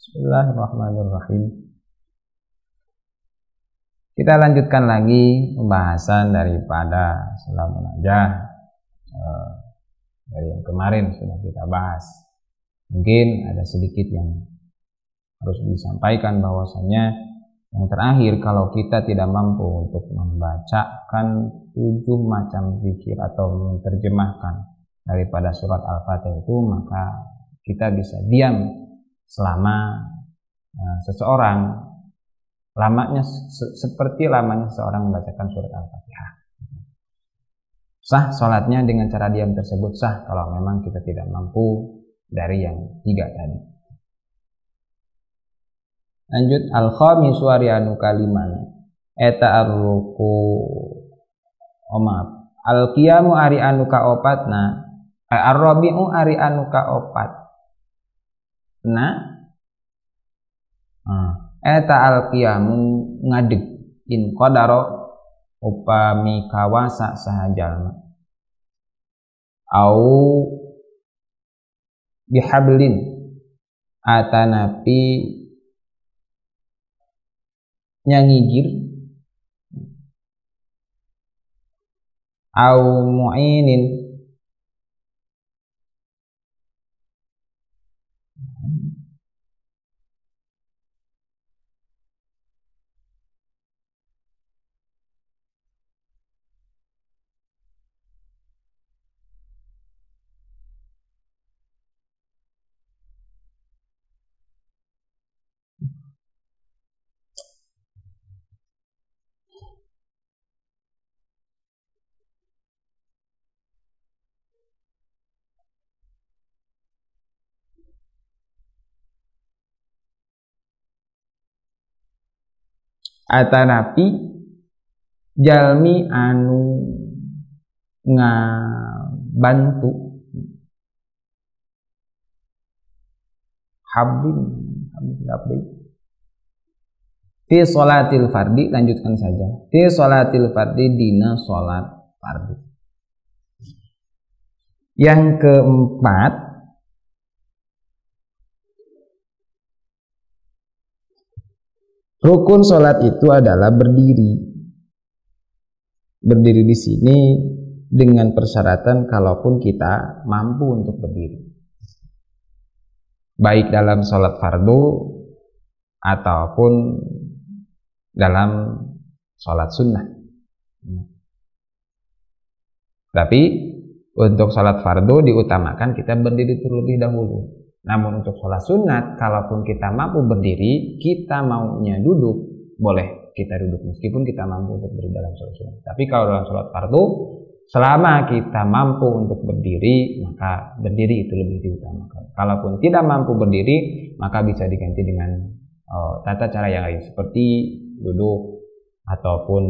Bismillahirrahmanirrahim. Kita lanjutkan lagi pembahasan daripada salat munajah dari yang kemarin sudah kita bahas. Mungkin ada sedikit yang harus disampaikan, bahwasanya yang terakhir, kalau kita tidak mampu untuk membacakan 7 macam zikir atau menerjemahkan daripada surat Al-Fatihah itu, maka kita bisa diam selama seseorang lamanya seperti lamanya seseorang membacakan surat Al-Fatihah. Sah sholatnya dengan cara diam tersebut, sah kalau memang kita tidak mampu dari yang 3 tadi. Lanjut, al-khamisu ari anu kalimana eta ar-ruku maaf al-qiyamu ari anu kaopatna ar-rabi'u ari anu kaopat eta al-qiyamu ngadeg in qadaro upami kawasa sahajalna au bihablin atanapi nyangigir au mu'inin atanapi jalmi anu ngabantu hablin fi sholatil fardi. Lanjutkan saja, fi sholatil fardi, dina sholat fardi. Yang keempat, rukun sholat itu adalah berdiri. Berdiri di sini dengan persyaratan kalaupun kita mampu untuk berdiri, baik dalam sholat fardu ataupun dalam sholat sunnah. Tapi untuk sholat fardu diutamakan kita berdiri terlebih dahulu. Namun untuk sholat sunat, kalaupun kita mampu berdiri, kita maunya duduk, boleh kita duduk meskipun kita mampu untuk berdiri dalam sholat sunat. Tapi kalau dalam sholat fardu, selama kita mampu untuk berdiri, maka berdiri itu lebih diutamakan. Kalaupun tidak mampu berdiri, maka bisa diganti dengan tata cara yang lain, seperti duduk ataupun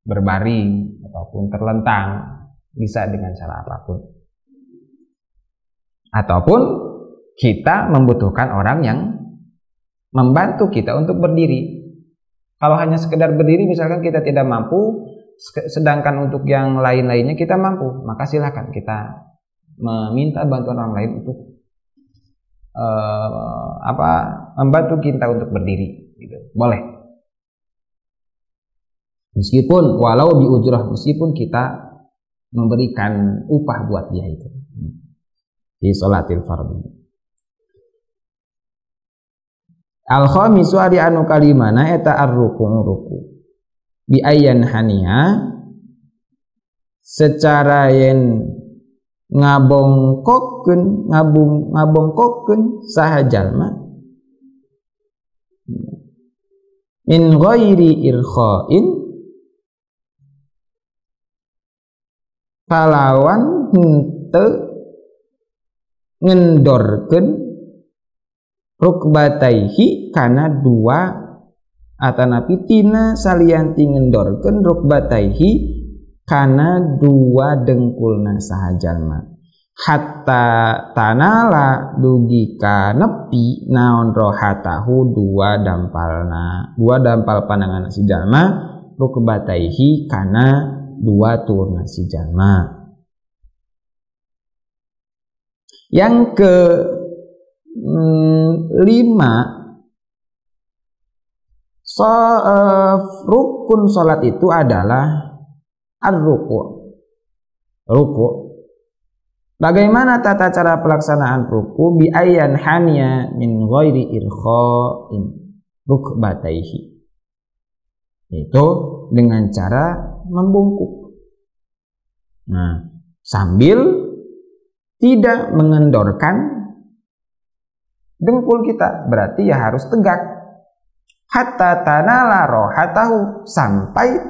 berbaring ataupun terlentang, bisa dengan cara apapun. Ataupun kita membutuhkan orang yang membantu kita untuk berdiri. Kalau hanya sekedar berdiri, misalkan kita tidak mampu, sedangkan untuk yang lain-lainnya kita mampu, maka silakan kita meminta bantuan orang lain untuk membantu kita untuk berdiri, gitu. Boleh. Meskipun walau biujrah, meskipun kita memberikan upah buat dia itu di sholatil fardhi. Al-khamisu ari anu kalimana eta ar-ruku bi ayyan haniya secara yen ngabongkokeun saha jalma min ghairi irkha'in kalawan henteu ngendorkeun rukbataihi kana 2 atanapi tina salianti ngendorkeun rukbataihi kana 2 dengkulna saha jalma hatta tanala dugi ka nepi naon rohatahu 2 dampal pandangan si jalma rukbataihi kana 2 turna si jalma. Yang kelima, rukun sholat itu adalah ar-ruku'. Bagaimana tata cara pelaksanaan ruku? Bi ayyan haniya min ghairi irkha'in rukbataihi. Itu dengan cara membungkuk. Nah, sambil tidak mengendorkan dengkul kita, berarti ya harus tegak. Hatta tanala rohatahu, sampai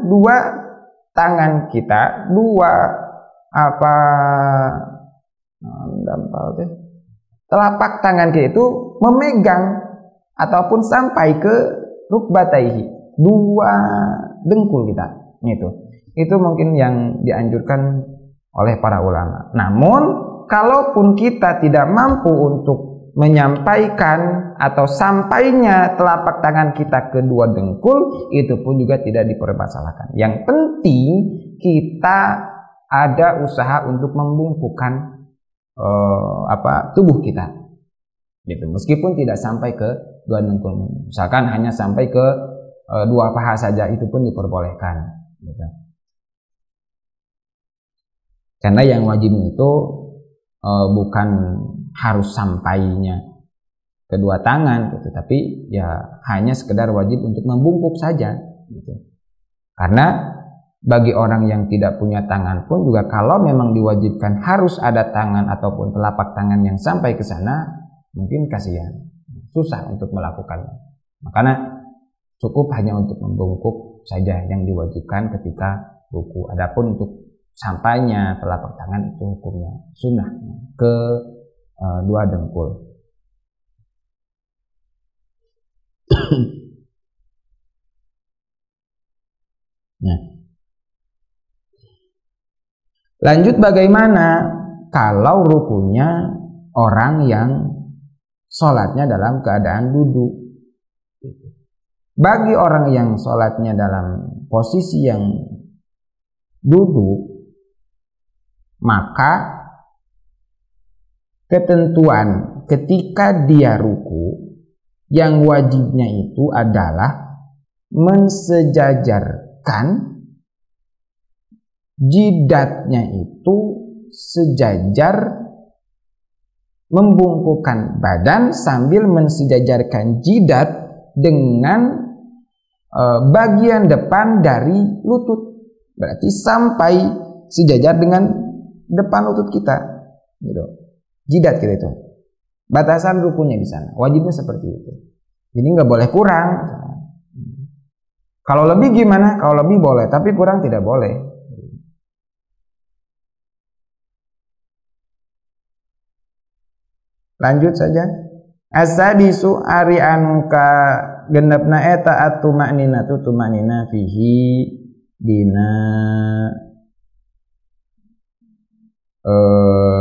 dua tangan kita, telapak tangan kita itu memegang ataupun sampai ke rukbataihi, dua dengkul kita. Itu mungkin yang dianjurkan oleh para ulama. Namun kalaupun kita tidak mampu untuk menyampaikan atau sampainya telapak tangan kita ke dua dengkul, itu pun juga tidak dipermasalahkan. Yang penting kita ada usaha untuk membungkukkan tubuh kita, meskipun tidak sampai ke dua dengkul. Misalkan hanya sampai ke dua paha saja, itu pun diperbolehkan. Karena yang wajib itu bukan harus sampainya kedua tangan, tapi ya hanya sekedar wajib untuk membungkuk saja. Karena bagi orang yang tidak punya tangan pun juga, kalau memang diwajibkan harus ada tangan ataupun telapak tangan yang sampai ke sana, mungkin kasihan, susah untuk melakukannya. Makanya cukup hanya untuk membungkuk saja yang diwajibkan ketika ruku. Adapun untuk sampainya telapak tangan itu hukumnya sunnah ke dua dengkul. Nah, lanjut, bagaimana kalau rukunya orang yang sholatnya dalam keadaan duduk? Bagi orang yang sholatnya dalam posisi yang duduk, maka ketentuan ketika dia ruku yang wajibnya itu adalah mensejajarkan jidatnya itu sejajar, membungkukkan badan sambil mensejajarkan jidat dengan bagian depan dari lutut, berarti sampai sejajar dengan depan lutut kita, jidat kita itu batasan rukunya di sana. Wajibnya seperti itu. Jadi nggak boleh kurang. Kalau lebih gimana? Kalau lebih boleh, tapi kurang tidak boleh. Lanjut saja. As-sadisu ari anu ka genepna eta at-tumaninatu tumanina fihi dina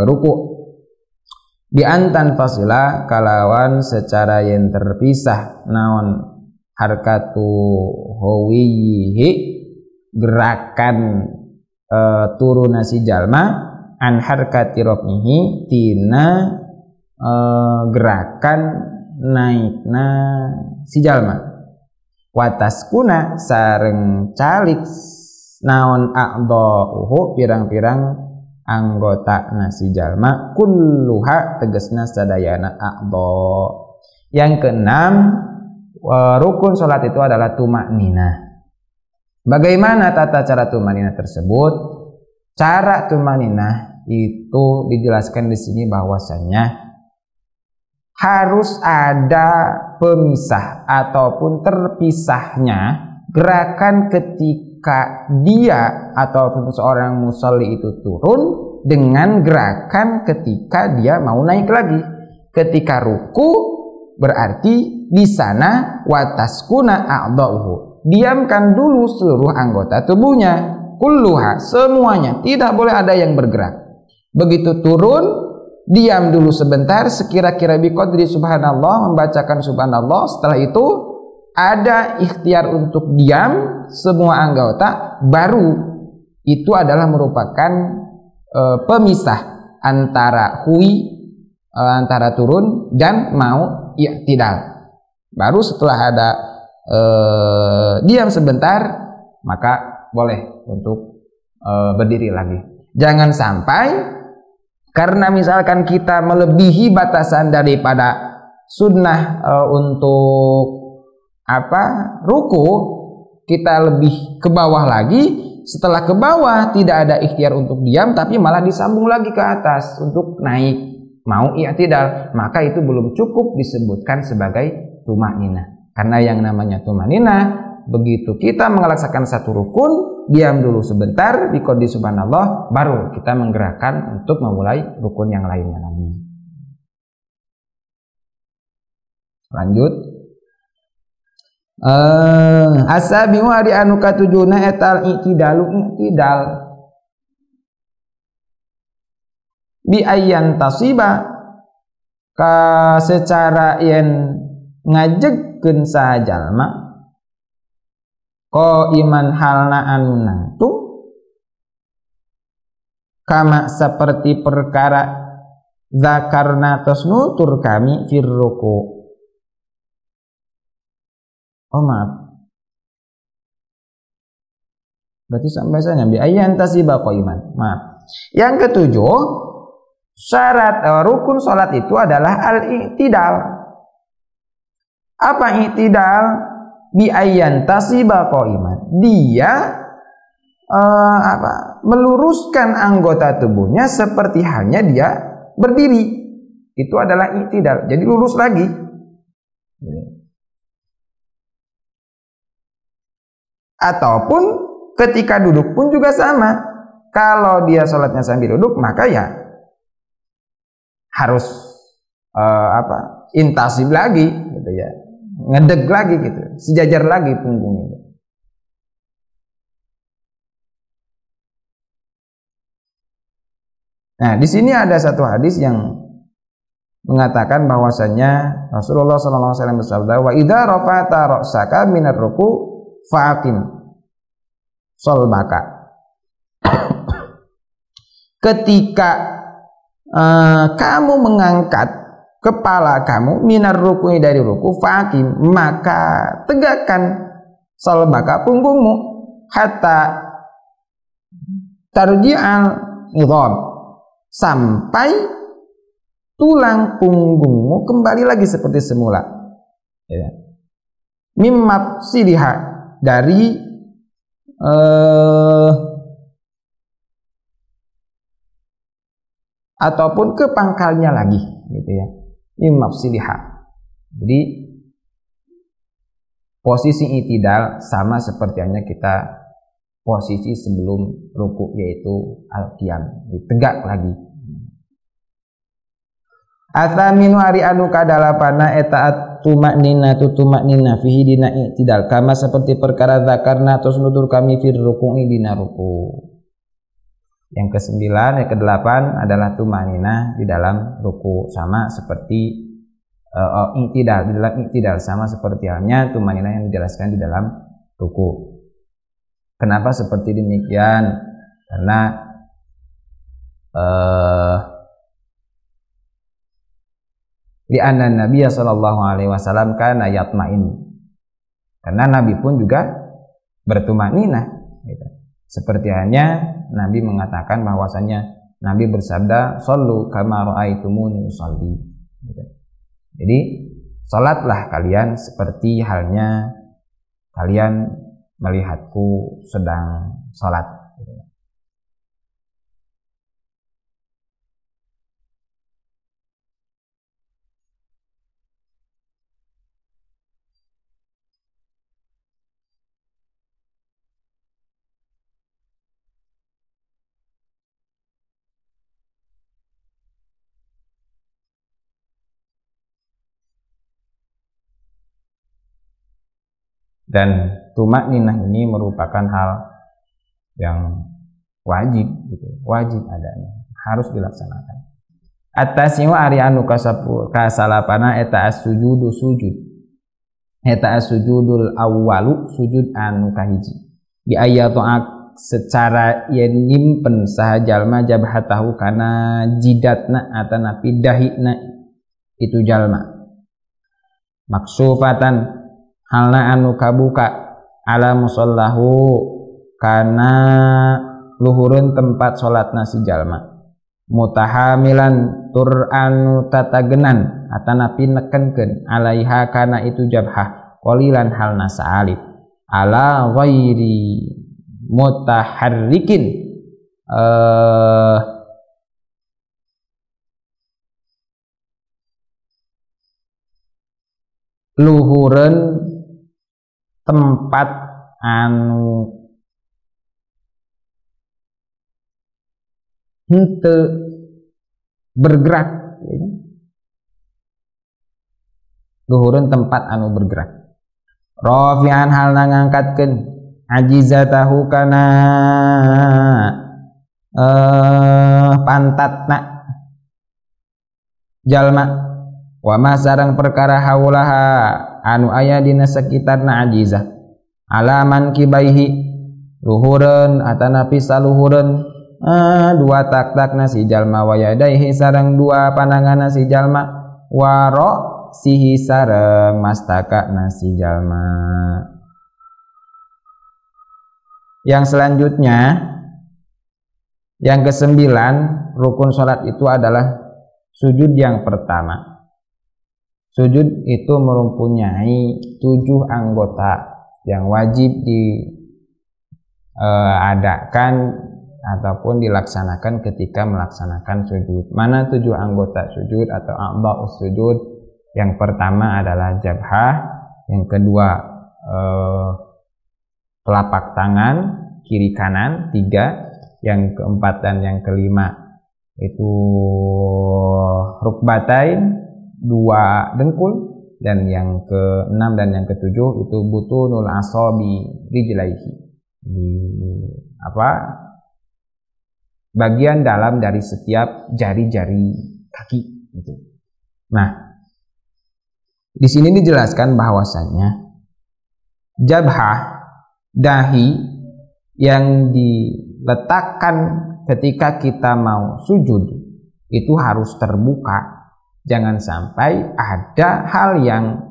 ruku. Bi antan fasila, kalawan secara yang terpisah naon harkatu hawihi, gerakan turun si jalma, an harkati roknihi, tina gerakan naikna si jalma. Watas kuna sareng calik naon a'dha'uhu, pirang-pirang anggota nasi jalma, kulluha tegesna sadayana a'dha. Yang keenam, rukun sholat itu adalah tumakninah. Bagaimana tata cara tumakninah tersebut? Cara tumakninah itu dijelaskan di sini bahwasanya harus ada pemisah ataupun terpisahnya gerakan ketika dia ataupun seorang musalli itu turun dengan gerakan ketika dia mau naik lagi. Ketika ruku berarti di sana wataskuna a'dha'uhu, diamkan dulu seluruh anggota tubuhnya, kulluha, semuanya, tidak boleh ada yang bergerak. Begitu turun, diam dulu sebentar, sekira-kira biqadri subhanallah, membacakan subhanallah. Setelah itu ada ikhtiar untuk diam semua anggota, baru itu adalah merupakan pemisah antara antara turun dan mau i'tidal. Baru setelah ada diam sebentar, maka boleh untuk berdiri lagi. Jangan sampai karena misalkan kita melebihi batasan daripada sunnah untuk ruku, kita lebih ke bawah lagi. Setelah ke bawah tidak ada ikhtiar untuk diam, tapi malah disambung lagi ke atas untuk naik mau i'tidal, maka itu belum cukup disebutkan sebagai tumakninah. Karena yang namanya tumakninah, begitu kita melaksanakan satu rukun, diam dulu sebentar, diqadhi subhanallah, baru kita menggerakkan untuk memulai rukun yang lainnya lagi. Lanjut. Asabiu ari anu katujuna etal i'tidal bi ayyan tasiba ka secara yen ngajegkeun sajalma iman halna anu nangtung kama seperti perkara zakarna tos nutur kami fir ruku. Oh maaf, berarti bahasanya bi ayyan tasiba qaiman. Maaf. Yang ketujuh, syarat rukun salat itu adalah al-i'tidal. Apa i'tidal? Bi ayyan tasiba qaiman. Dia meluruskan anggota tubuhnya seperti halnya dia berdiri. Itu adalah i'tidal. Jadi lurus lagi. Ataupun ketika duduk pun juga sama. Kalau dia sholatnya sambil duduk, maka ya harus intasib lagi, gitu ya, ngedeg lagi, gitu, sejajar lagi punggungnya. Nah, di sini ada satu hadis yang mengatakan bahwasanya Rasulullah SAW bersabda, wa idza rafa'ta ra'saka minar ruku' fa'aqim solbaka. Ketika kamu mengangkat kepala kamu minar ruku'i dari ruku, fa'aqim, maka tegakkan solbaka punggungmu hatta tarji'al idham, sampai tulang punggungmu kembali lagi seperti semula, ya. Mimma siliha, dari ataupun ke pangkalnya lagi, gitu ya. Mimafsiliha. Jadi posisi i'tidal sama seperti hanya kita posisi sebelum ruku, yaitu al-qiyam, ditegak lagi. Athaminu ari anu kadalapana eta tumaknina fihi dina i'tidal, kama seperti perkara zakarna tos nutur kami fir ruku'i dina ruku. Yang ke-9, yang ke-8 adalah tumaknina di dalam ruku, sama seperti i'tidal, di dalam i'tidal sama seperti halnya tumaknina yang dijelaskan di dalam ruku. Kenapa seperti demikian? Karena di anna Nabi sallallahu alaihi wasallam kana yatmain, karena Nabi pun juga bertumakninah, gitu. Seperti hanya Nabi mengatakan bahwasanya Nabi bersabda, "Shallu kama ra'aitumuni usolli." Gitu. Jadi salatlah kalian seperti halnya kalian melihatku sedang salat. Gitu. Dan tumakninah ini merupakan hal yang wajib, gitu, wajib adanya, harus dilaksanakan. At-tasi'u ari anu kasalapana eta as-sujudu sujud, eta as-sujudul awwalu sujud anu kahiji, bi ayatu secara yen nyimpen saha jalma jabhatahu kana jidatna atanapi dahina itu jalma maksufatan halna anu kabuka ala musallahu kana luhureun tempat salatna si jalma mutahamilan tur anu tatagenan atanapi nekenkeun alaiha kana itu jabhah qalilan halna sa'alif ala ghairi mutaharrikin luhureun tempat anu henteu bergerak, luhureun tempat anu bergerak rafi'an halna ngangkatkeun ajizatahu kana pantatna jalma wa ma sareng perkara haulaha anu aya dina sakitarna ajizah alaman kibaihi luhureun atanapi saluhureun dua taktakna si jalma wa yadaihi sareng dua pandanganna si jalma waro sihi sareng mastaka nasi jalma. Yang selanjutnya yang kesembilan rukun sholat itu adalah sujud yang pertama. Sujud itu mempunyai 7 anggota yang wajib diadakan ataupun dilaksanakan ketika melaksanakan sujud. Mana 7 anggota sujud atau a'dha'us sujud? Yang pertama adalah jabhah, yang kedua telapak tangan kiri kanan 3, yang keempat dan yang kelima itu rukbatain 2 dengkul, dan yang keenam dan yang ketujuh itu butunul asabi rijlaihi, di bagian dalam dari setiap jari-jari kaki gitu. Nah, di sini dijelaskan bahwasannya jabhah dahi yang diletakkan ketika kita mau sujud itu harus terbuka. Jangan sampai ada hal yang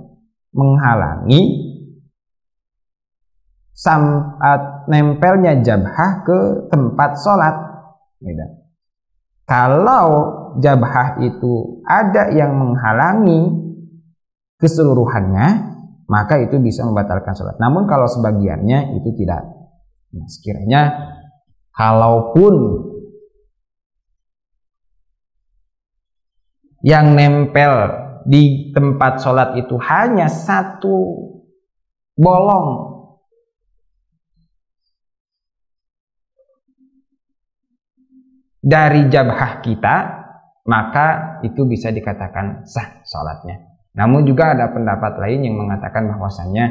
menghalangi nempelnya jabhah ke tempat sholat. Kalau jabhah itu ada yang menghalangi keseluruhannya, maka itu bisa membatalkan sholat. Namun kalau sebagiannya itu tidak. Nah, sekiranya kalaupun yang nempel di tempat sholat itu hanya 1 bolong dari jabhah kita, maka itu bisa dikatakan sah sholatnya. Namun juga ada pendapat lain yang mengatakan bahwasannya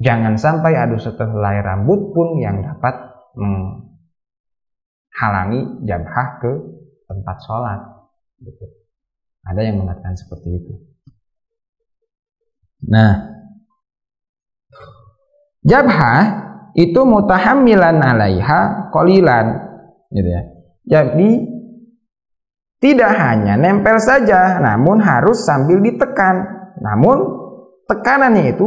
jangan sampai ada sehelai rambut pun yang dapat menghalangi jabhah ke tempat sholat. Ada yang mengatakan seperti itu. Nah, jabhah itu mutahammilan alaiha qalilan, gitu ya. Jadi tidak hanya nempel saja, namun harus sambil ditekan. Namun tekanannya itu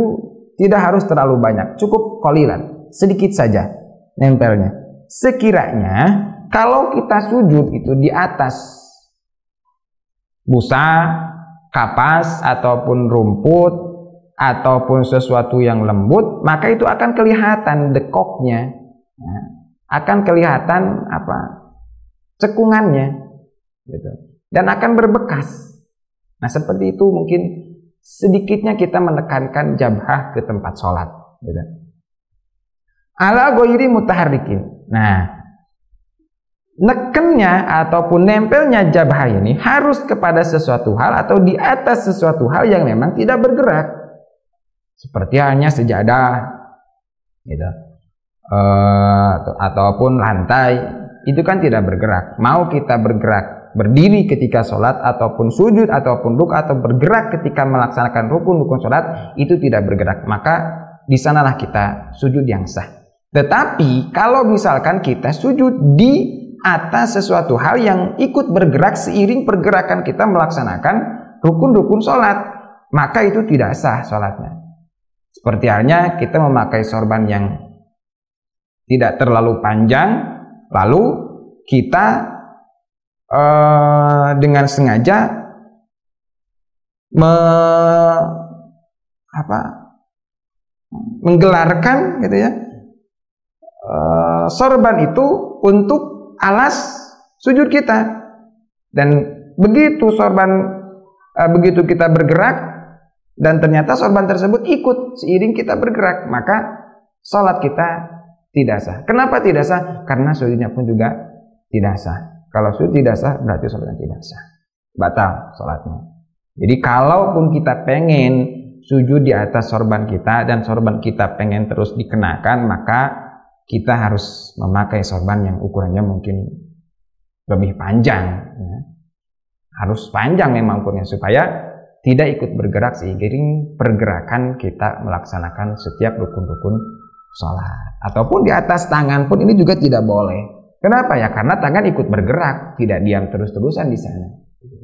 tidak harus terlalu banyak, cukup qalilan, sedikit saja nempelnya. Sekiranya kalau kita sujud itu di atas busa, kapas, ataupun rumput, ataupun sesuatu yang lembut, maka itu akan kelihatan dekoknya, akan kelihatan cekungannya, gitu. Dan akan berbekas. Nah, seperti itu mungkin sedikitnya kita menekankan jabhah ke tempat sholat, gitu. Ala ghairi mutaharrikin. Nah, nekennya ataupun nempelnya jabhah ini harus kepada sesuatu hal atau di atas sesuatu hal yang memang tidak bergerak, seperti hanya sejadah, gitu. Ataupun lantai, itu kan tidak bergerak. Mau kita bergerak berdiri ketika sholat ataupun sujud ataupun rukuk atau bergerak ketika melaksanakan rukun sholat, itu tidak bergerak, maka di sanalah kita sujud yang sah. Tetapi kalau misalkan kita sujud di atas sesuatu hal yang ikut bergerak seiring pergerakan kita melaksanakan rukun-rukun sholat, maka itu tidak sah sholatnya. Seperti halnya kita memakai sorban yang tidak terlalu panjang, lalu kita dengan sengaja menggelarkan gitu ya, sorban itu untuk alas sujud kita, dan begitu begitu kita bergerak dan ternyata sorban tersebut ikut seiring kita bergerak, maka sholat kita tidak sah. Kenapa tidak sah? Karena sujudnya pun juga tidak sah. Kalau sujud tidak sah, berarti sholatnya tidak sah, batal sholatnya. Jadi kalaupun kita pengen sujud di atas sorban kita dan sorban kita pengen terus dikenakan, maka kita harus memakai sorban yang ukurannya mungkin lebih panjang ya. Harus panjang memang ukurnya supaya tidak ikut bergerak seiring pergerakan kita melaksanakan setiap rukun-rukun sholat. Ataupun di atas tangan pun ini juga tidak boleh. Kenapa ya? Karena tangan ikut bergerak, tidak diam terus-terusan di sana.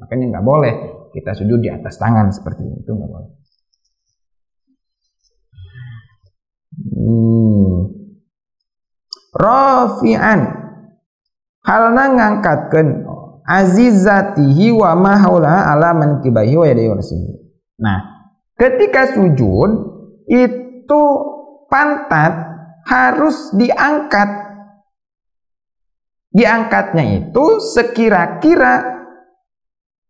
Makanya nggak boleh kita sujud di atas tangan seperti itu, nggak boleh. Rafi'an halna ngangkatkeun azizatihi wa ma haulaha ala mankibahi wa yadayhi wa rasihi. Nah, ketika sujud itu pantat harus diangkat. Diangkatnya itu sekira-kira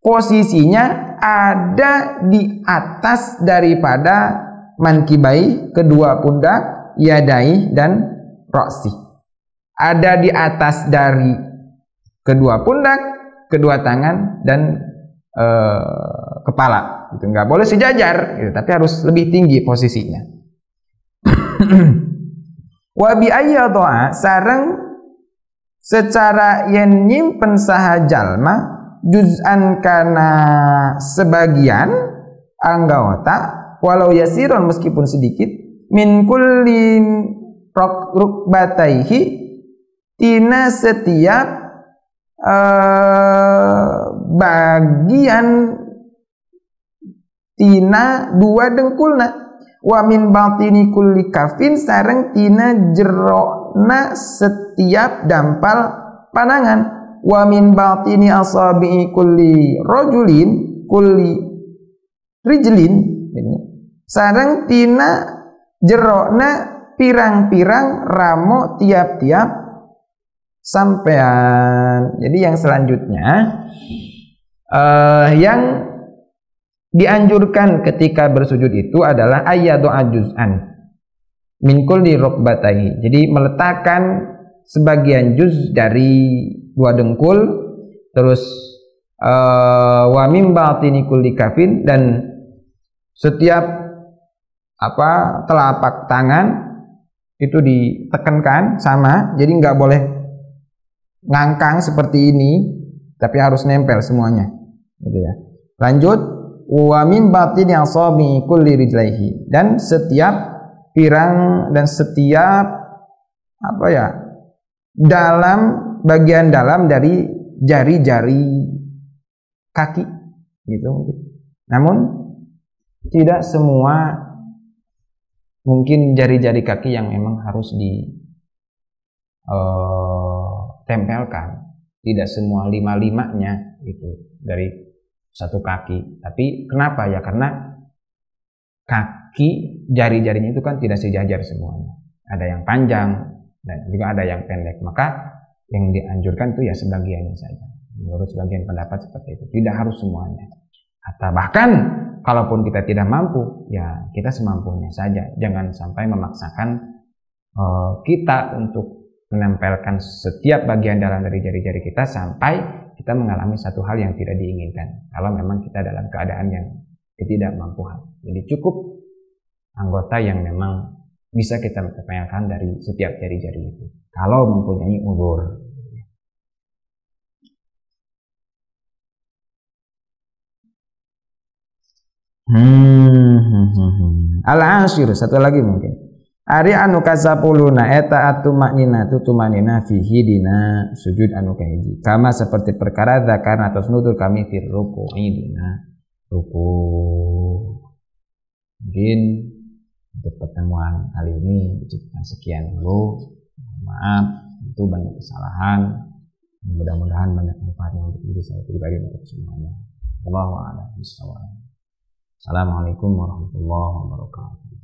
posisinya ada di atas daripada mankibai, kedua pundak, yadai dan roksi. Ada di atas dari kedua pundak, kedua tangan dan kepala. Itu nggak boleh sejajar, gitu, tapi harus lebih tinggi posisinya. Wa bi ayyadha sareng secara yen nyimpen saha jalma juz'an kana sebagian anggota walau yasiron meskipun sedikit min kullin rukbataihi tina setiap bagian tina dua dengkulna wa min batini kulli kafin sareng tina jerona setiap dampal panangan wa min batini asabi'i kulli rajulin kulli rijlin sareng tina jerona pirang-pirang ramo tiap-tiap sampean. Jadi yang selanjutnya yang dianjurkan ketika bersujud itu adalah ayyadu juz'an min kulli rukbatayhi. Jadi meletakkan sebagian juz dari dua dengkul, terus wa min batini kulli kafin, dan setiap telapak tangan itu ditekankan sama. Jadi nggak boleh ngangkang seperti ini, tapi harus nempel semuanya, gitu ya. Lanjut, wa min batini asabi kulli rijlaihi, dan setiap pirang dan setiap dalam bagian dalam dari jari-jari kaki, gitu. Namun tidak semua mungkin jari-jari kaki yang memang harus ditempelkan, tidak semua lima-limanya itu dari satu kaki. Tapi kenapa ya? Karena kaki jari-jarinya itu kan tidak sejajar semuanya, ada yang panjang dan juga ada yang pendek, maka yang dianjurkan itu ya sebagiannya saja. Menurut sebagian pendapat seperti itu, tidak harus semuanya. Atau bahkan kalaupun kita tidak mampu, ya kita semampunya saja. Jangan sampai memaksakan kita untuk menempelkan setiap bagian dalam dari jari-jari kita sampai kita mengalami satu hal yang tidak diinginkan. Kalau memang kita dalam keadaan yang ketidakmampuan, jadi cukup anggota yang memang bisa kita tempelkan dari setiap jari-jari itu. Kalau mempunyai udzur. Al-ashir, satu lagi mungkin. Ari anu kasapuluna eta atumanina tutumanina fihi dina sujud anu kahiji. Kama seperti perkara zakarna atas nutur kami fir ruku'i dina ruku. Mungkin untuk pertemuan kali ini cukupkan sekian dulu. Maaf itu banyak kesalahan. Mudah-mudahan banyak manfaatnya untuk diri saya pribadi dan untuk semuanya. Wallahu a'lam bishawab. Assalamualaikum warahmatullahi wabarakatuh.